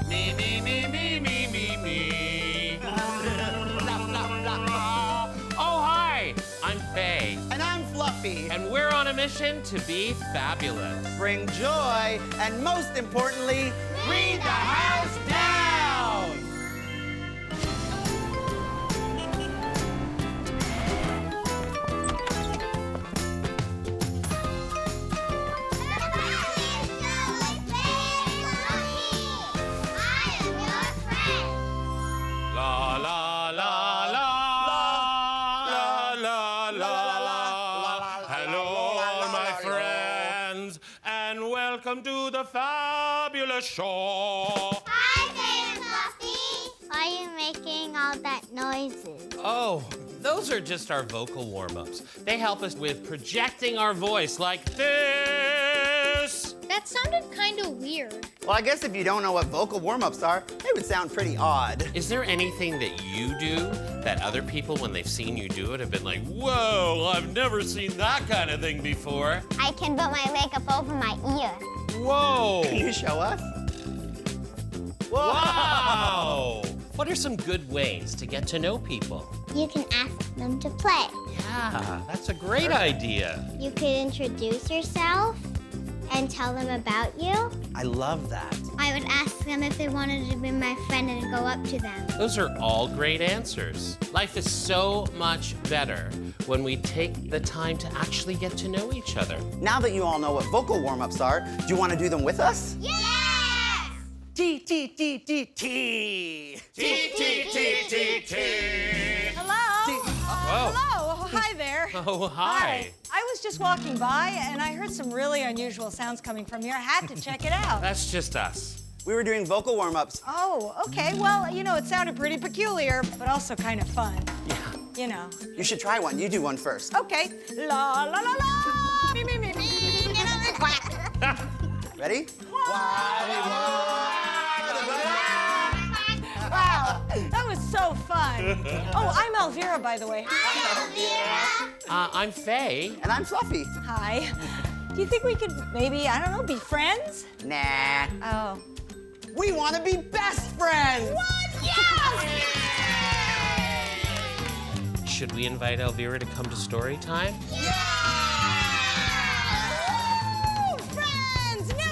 Me, me, me, me, me, me, me. Oh, hi, I'm Faye. And I'm Fluffy. And we're on a mission to be fabulous. Bring joy, and most importantly, read the house down! La, la, la, la. La, la, la, la. Hello, all my friends, and welcome to the fabulous show. Hi there, Fluffy. Why are you making all that noises? Oh, those are just our vocal warm-ups. They help us with projecting our voice like this. That sounded kind of weird. Well, I guess if you don't know what vocal warm-ups are, they would sound pretty odd. Is there anything that you do that other people, when they've seen you do it, have been like, whoa, I've never seen that kind of thing before? I can put my makeup over my ear. Whoa! Can you show us? Wow! What are some good ways to get to know people? You can ask them to play. Yeah, that's a great idea. You could introduce yourself and tell them about you. I love that. I would ask them if they wanted to be my friend and go up to them. Those are all great answers. Life is so much better when we take the time to actually get to know each other. Now that you all know what vocal warm-ups are, do you want to do them with us? Yes! T, T, T, T, T. Hello? Whoa. Hello. Oh, hi there. Oh, hi. I was just walking by and I heard some really unusual sounds coming from here. I had to check it out. That's just us. We were doing vocal warm-ups. Oh, okay. Well, you know, it sounded pretty peculiar, but also kind of fun. Yeah. You know. You should try one. You do one first. Okay. La la la la. Me me me me. Ready? Wow, that was so fun. Oh, I'm Elvira, by the way. I'm Faye. And I'm Fluffy. Hi. Do you think we could maybe, I don't know, be friends? Nah. Oh. We want to be best friends! Should we invite Elvira to come to story time? Friends! New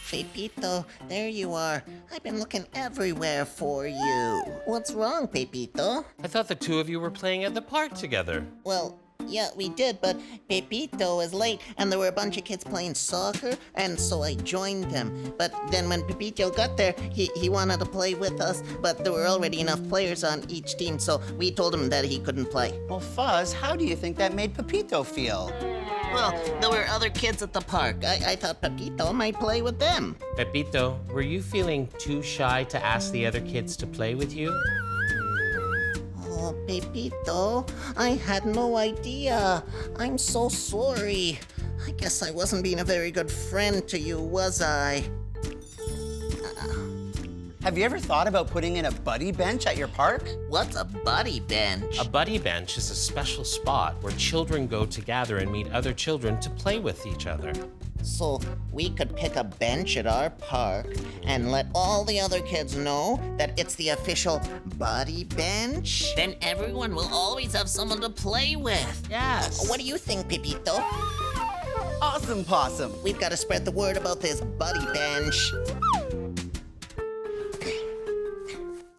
Pepito, there you are. I've been looking everywhere for you. What's wrong, Pepito? I thought the two of you were playing at the park together. Well, yeah, we did, but Pepito was late, and there were a bunch of kids playing soccer, and so I joined them. But then when Pepito got there, he wanted to play with us, but there were already enough players on each team, so we told him that he couldn't play. Well, Fuzz, how do you think that made Pepito feel? Well, there were other kids at the park. I thought Pepito might play with them. Pepito, were you feeling too shy to ask the other kids to play with you? Oh, Pepito, I had no idea. I'm so sorry. I guess I wasn't being a very good friend to you, was I? Have you ever thought about putting in a buddy bench at your park? What's a buddy bench? A buddy bench is a special spot where children go to gather and meet other children to play with each other. So we could pick a bench at our park and let all the other kids know that it's the official buddy bench? Then everyone will always have someone to play with. Yes. What do you think, Pepito? Awesome possum. We've got to spread the word about this buddy bench.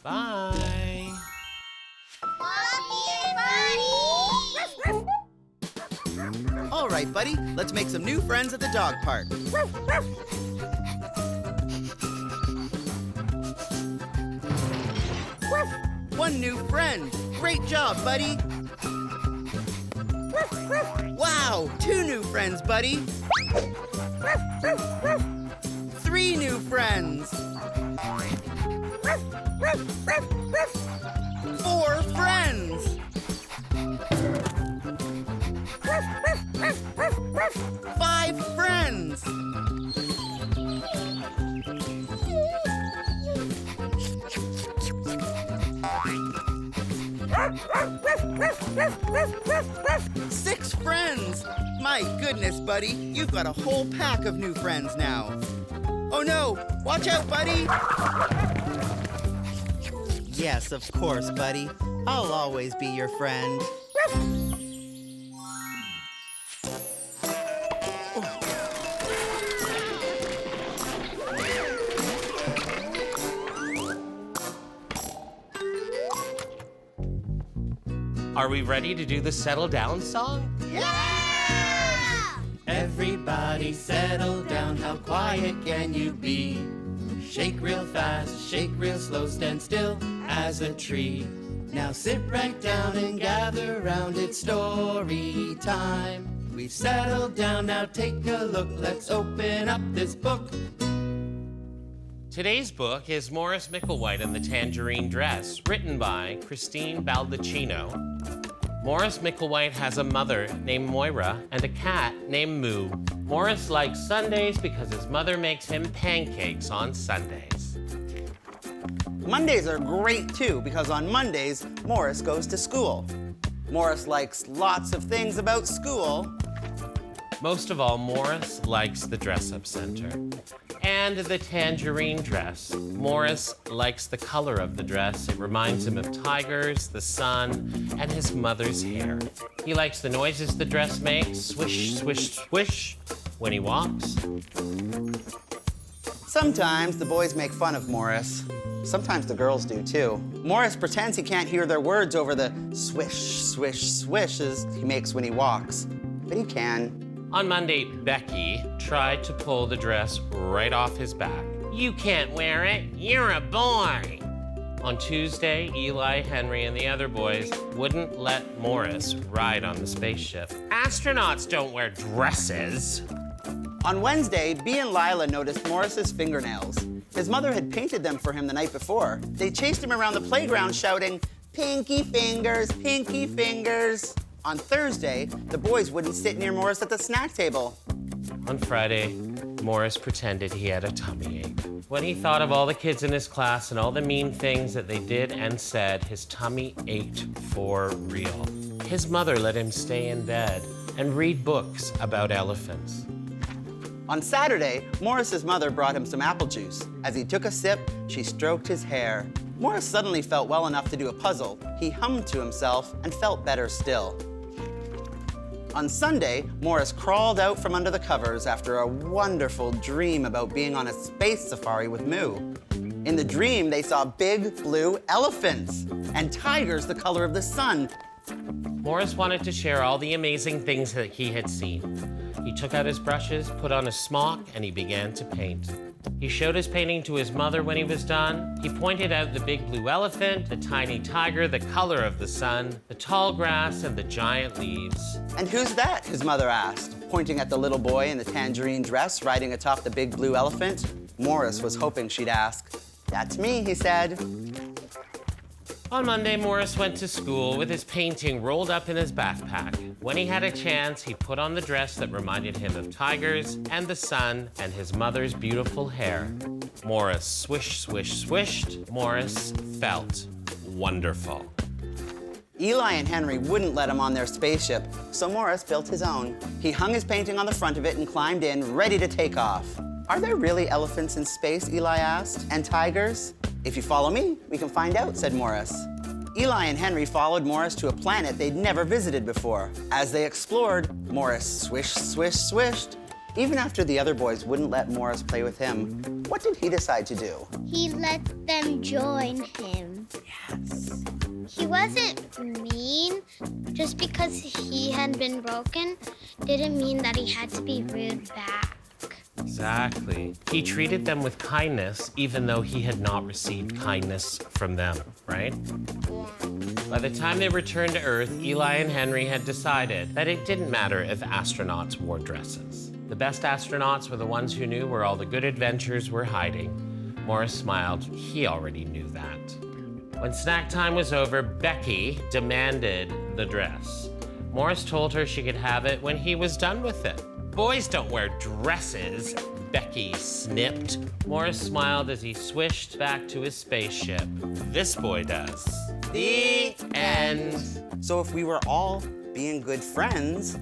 Bye. All right, buddy, let's make some new friends at the dog park. One new friend. Great job, buddy. Wow, 2 new friends, buddy. 3 new friends. 4 friends. 5 friends. 6 friends. friends! My goodness, buddy, you've got a whole pack of new friends now. Oh no, watch out, buddy! Yes, of course, buddy. I'll always be your friend. Are we ready to do the settle down song? Yeah! Everybody settle down, how quiet can you be? Shake real fast, shake real slow, stand still as a tree. Now sit right down and gather round, it's story time. We've settled down, now take a look, let's open up this book. Today's book is Morris Micklewhite and the Tangerine Dress, written by Christine Baldacchino. Morris Micklewhite has a mother named Moira and a cat named Moo. Morris likes Sundays because his mother makes him pancakes on Sundays. Mondays are great too, because on Mondays, Morris goes to school. Morris likes lots of things about school. Most of all, Morris likes the dress-up center and the tangerine dress. Morris likes the color of the dress. It reminds him of tigers, the sun, and his mother's hair. He likes the noises the dress makes, swish, swish, swish, when he walks. Sometimes the boys make fun of Morris. Sometimes the girls do too. Morris pretends he can't hear their words over the swish, swish, swishes he makes when he walks. But he can. On Monday, Becky tried to pull the dress right off his back. You can't wear it, you're a boy. On Tuesday, Eli, Henry, and the other boys wouldn't let Morris ride on the spaceship. Astronauts don't wear dresses. On Wednesday, Bea and Lila noticed Morris's fingernails. His mother had painted them for him the night before. They chased him around the playground shouting, "Pinky fingers, pinky fingers." On Thursday, the boys wouldn't sit near Morris at the snack table. On Friday, Morris pretended he had a tummy ache. When he thought of all the kids in his class and all the mean things that they did and said, his tummy ached for real. His mother let him stay in bed and read books about elephants. On Saturday, Morris's mother brought him some apple juice. As he took a sip, she stroked his hair. Morris suddenly felt well enough to do a puzzle. He hummed to himself and felt better still. On Sunday, Morris crawled out from under the covers after a wonderful dream about being on a space safari with Moo. In the dream, they saw big blue elephants and tigers the color of the sun. Morris wanted to share all the amazing things that he had seen. He took out his brushes, put on a smock, and he began to paint. He showed his painting to his mother when he was done. He pointed out the big blue elephant, the tiny tiger, the color of the sun, the tall grass, and the giant leaves. "And who's that?" his mother asked, pointing at the little boy in the tangerine dress riding atop the big blue elephant. Morris was hoping she'd ask. "That's me," he said. On Monday, Morris went to school with his painting rolled up in his backpack. When he had a chance, he put on the dress that reminded him of tigers and the sun and his mother's beautiful hair. Morris swish, swish, swished. Morris felt wonderful. Eli and Henry wouldn't let him on their spaceship, so Morris built his own. He hung his painting on the front of it and climbed in, ready to take off. "Are there really elephants in space?" Eli asked. "And tigers?" "If you follow me, we can find out," said Morris. Eli and Henry followed Morris to a planet they'd never visited before. As they explored, Morris swish, swish, swished. Even after the other boys wouldn't let Morris play with him, what did he decide to do? He let them join him. Yes. He wasn't mean. Just because he had been broken didn't mean that he had to be rude back. Exactly. He treated them with kindness, even though he had not received kindness from them, right? By the time they returned to Earth, Eli and Henry had decided that it didn't matter if astronauts wore dresses. The best astronauts were the ones who knew where all the good adventures were hiding. Morris smiled. He already knew that. When snack time was over, Becky demanded the dress. Morris told her she could have it when he was done with it. "Boys don't wear dresses," Becky snipped. Morris smiled as he swished back to his spaceship. This boy does. The end. So if we were all being good friends,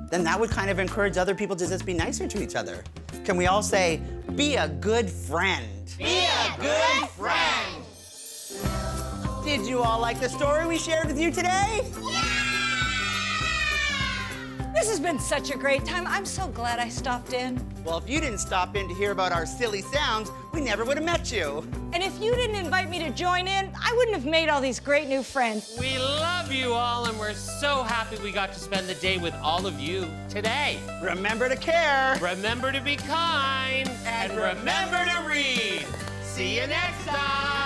then that would kind of encourage other people to just be nicer to each other. Can we all say, be a good friend? Be a good friend. Did you all like the story we shared with you today? This has been such a great time. I'm so glad I stopped in. Well, if you didn't stop in to hear about our silly sounds, we never would have met you. And if you didn't invite me to join in, I wouldn't have made all these great new friends. We love you all, and we're so happy we got to spend the day with all of you today. Remember to care. Remember to be kind. And remember to read. See you next time.